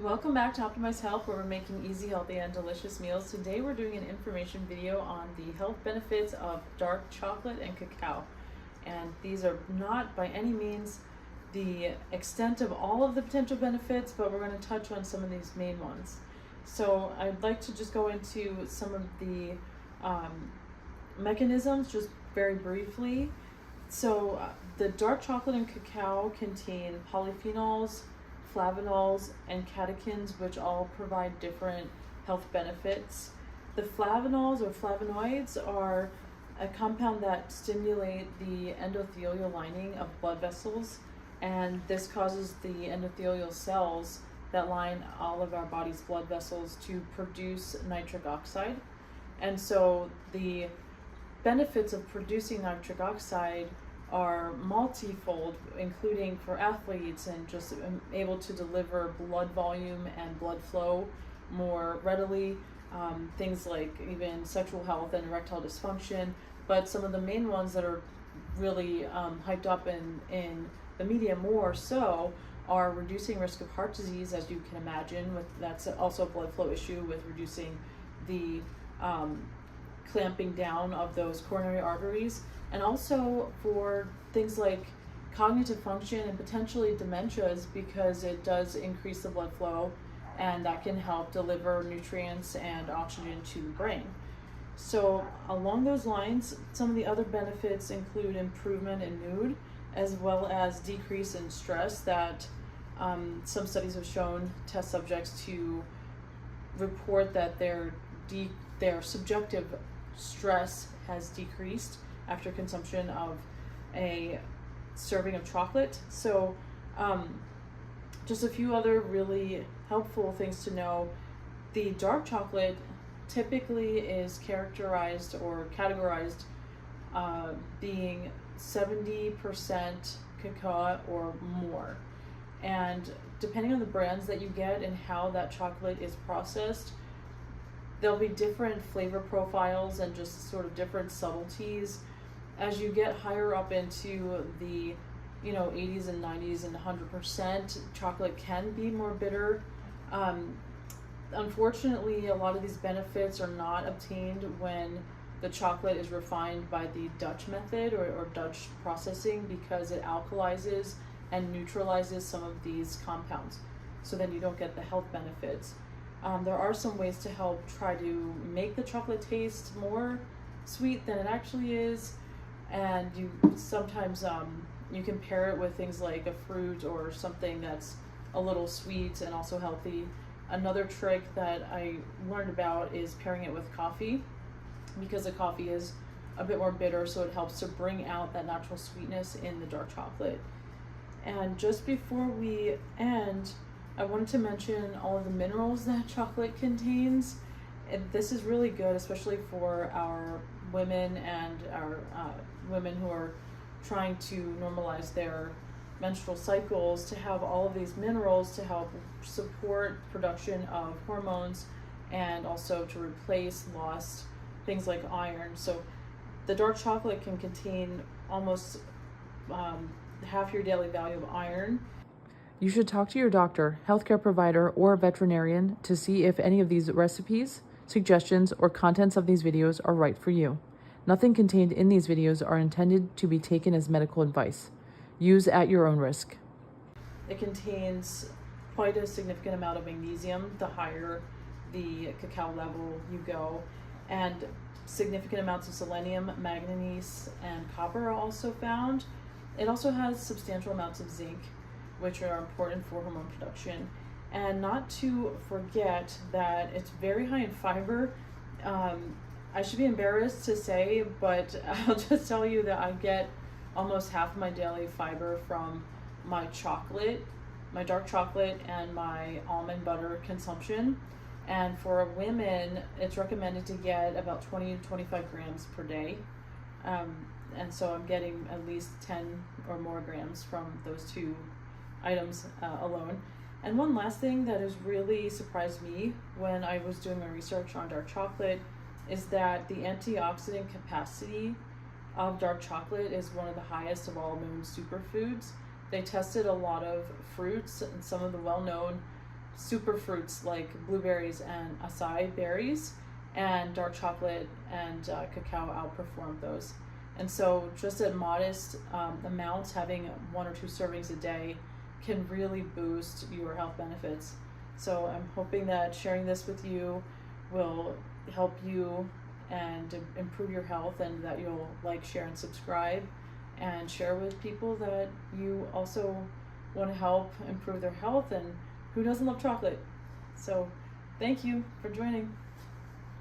Welcome back to Optimize Health, where we're making easy, healthy, and delicious meals. Today we're doing an information video on the health benefits of dark chocolate and cacao. And these are not by any means the extent of all of the potential benefits, but we're going to touch on some of these main ones. So I'd like to just go into some of the mechanisms just very briefly. So the dark chocolate and cacao contain polyphenols, flavonols, and catechins, which all provide different health benefits. The flavonols or flavonoids are a compound that stimulate the endothelial lining of blood vessels, and this causes the endothelial cells that line all of our body's blood vessels to produce nitric oxide. And so the benefits of producing nitric oxide are multifold, including for athletes and just able to deliver blood volume and blood flow more readily, things like even sexual health and erectile dysfunction. But some of the main ones that are really hyped up in the media more so are reducing risk of heart disease, as you can imagine. That's also a blood flow issue with reducing the clamping down of those coronary arteries, and also for things like cognitive function and potentially dementias, because it does increase the blood flow and that can help deliver nutrients and oxygen to the brain. So along those lines, some of the other benefits include improvement in mood, as well as decrease in stress that some studies have shown test subjects to report that their subjective stress has decreased after consumption of a serving of chocolate. So just a few other really helpful things to know. The dark chocolate typically is characterized or categorized being 70% cacao or more. And depending on the brands that you get and how that chocolate is processed, there'll be different flavor profiles and just sort of different subtleties. As you get higher up into the 80s and 90s and 100%, chocolate can be more bitter. Unfortunately, a lot of these benefits are not obtained when the chocolate is refined by the Dutch method or Dutch processing, because it alkalizes and neutralizes some of these compounds. So then you don't get the health benefits. There are some ways to help try to make the chocolate taste more sweet than it actually is, and you sometimes you can pair it with things like a fruit or something that's a little sweet and also healthy. Another trick that I learned about is pairing it with coffee, because the coffee is a bit more bitter, so it helps to bring out that natural sweetness in the dark chocolate. And just before we end, I wanted to mention all of the minerals that chocolate contains. And this is really good, especially for our women and our women who are trying to normalize their menstrual cycles, to have all of these minerals to help support production of hormones and also to replace lost things like iron. So the dark chocolate can contain almost half your daily value of iron. You should talk to your doctor, healthcare provider, or veterinarian to see if any of these recipes, suggestions, or contents of these videos are right for you. Nothing contained in these videos are intended to be taken as medical advice. Use at your own risk. It contains quite a significant amount of magnesium, the higher the cacao level you go, and significant amounts of selenium, manganese, and copper are also found. It also has substantial amounts of zinc, which are important for hormone production. And not to forget that it's very high in fiber. I should be embarrassed to say, but I'll just tell you that I get almost half of my daily fiber from my chocolate, my dark chocolate, and my almond butter consumption. And for women, it's recommended to get about 20 to 25 grams per day. And so I'm getting at least 10 or more grams from those two items alone. And one last thing that has really surprised me when I was doing my research on dark chocolate is that the antioxidant capacity of dark chocolate is one of the highest of all known superfoods. They tested a lot of fruits, and some of the well-known superfruits like blueberries and acai berries, and dark chocolate and cacao outperformed those. And so just at modest amounts, having 1 or 2 servings a day can really boost your health benefits. So I'm hoping that sharing this with you will help you and improve your health, and that you'll like, share, and subscribe, and share with people that you also want to help improve their health, and who doesn't love chocolate. So thank you for joining.